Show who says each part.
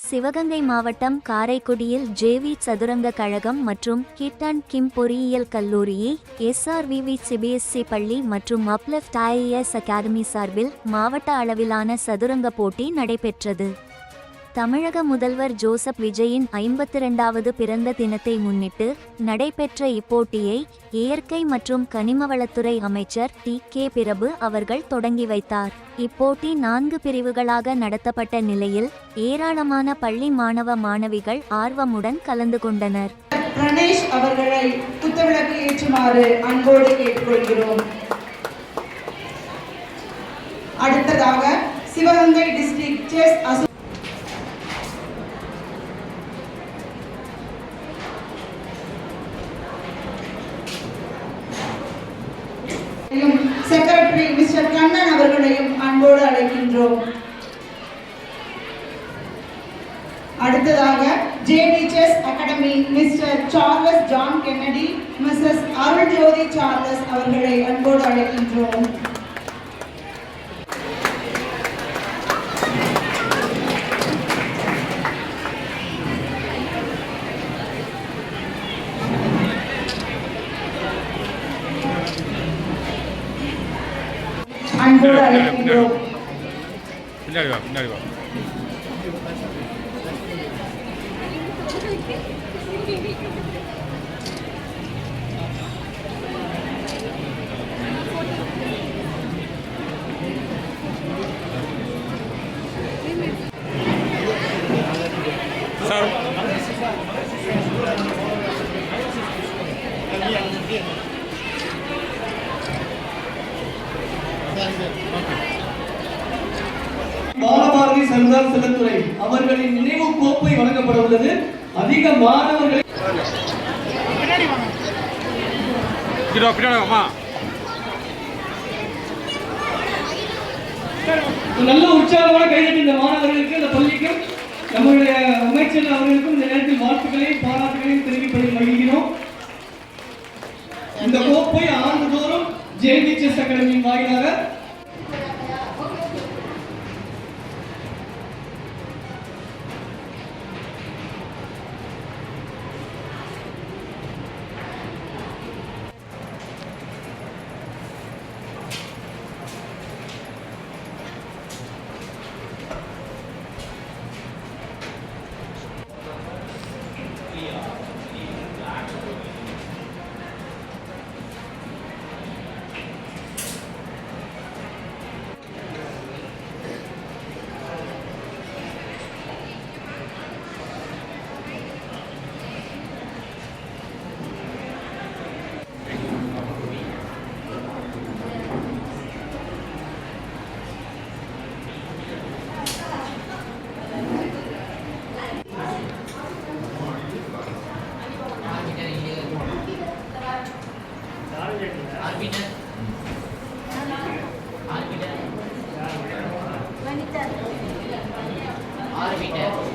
Speaker 1: சிவகங்கை மாவட்டம் காரைக்குடியில் ஜேவி சதுரங்க கழகம் மற்றும் கிட் அண்ட் கிம் பொறியியல் கல்லூரி, SRVV CBSE பள்ளி மற்றும் அப்லெஃப்ட் IAS அகாடமி சார்பில் மாவட்ட அளவிலான சதுரங்க போட்டி நடைபெற்றது. தமிழக முதல்வர் ஜோசப் விஜயின் 52வது பிறந்த தினத்தை முன்னிட்டு நடைபெற்ற இப்போட்டியை இயற்கை மற்றும் கனிமவளத்துறை அமைச்சர் TK பிரபு அவர்கள் தொடங்கி வைத்தார். இப்போட்டி 4 பிரிவுகளாக நடத்தப்பட்ட நிலையில் ஏராளமான பள்ளி மாணவ மாணவிகள் ஆர்வமுடன் கலந்து கொண்டனர்.
Speaker 2: பிரணேஷ் அவர்களை குத்துவிளக்கு ஏற்றுமாறு அன்போடு கேட்டுக்கொள்கிறோம். அடுத்ததாக Sivaganga district chess secretary mister Kannan அவர்களையும் அன்போடு அழைக்கின்றோம். அடுத்ததாக J V chess academy mister Charles John Kennedy, Mrs Aruljothi Charles அவர்களை அன்போடு அழைக்கின்றோம். அன்போடு அழைக்கின்றோம்.
Speaker 3: பின்னாடி வா. சார்
Speaker 4: பாலபாரதி சர்தார் செல்லத்துறை அவர்களின் நினைவு கோப்பை வழங்கப்பட உள்ளது. அதிக மாணவர்களை நல்ல உற்சாகமான கைதட்டி இந்த மாணவர்களுக்கு, இந்த பள்ளிக்கும் நம்முடைய அமைச்சர் அவர்களுக்கும் இந்த நேரத்தில் வாழ்த்துக்களையும் பாராட்டுகளையும் தெரிவிப்பதில் மகிழ்கிறோம். இந்த கோப்பை ஆண்டுதோறும் ஜேவி செஸ் அகாடமியின் வாயிலாக
Speaker 5: ஆர்பிட்டர்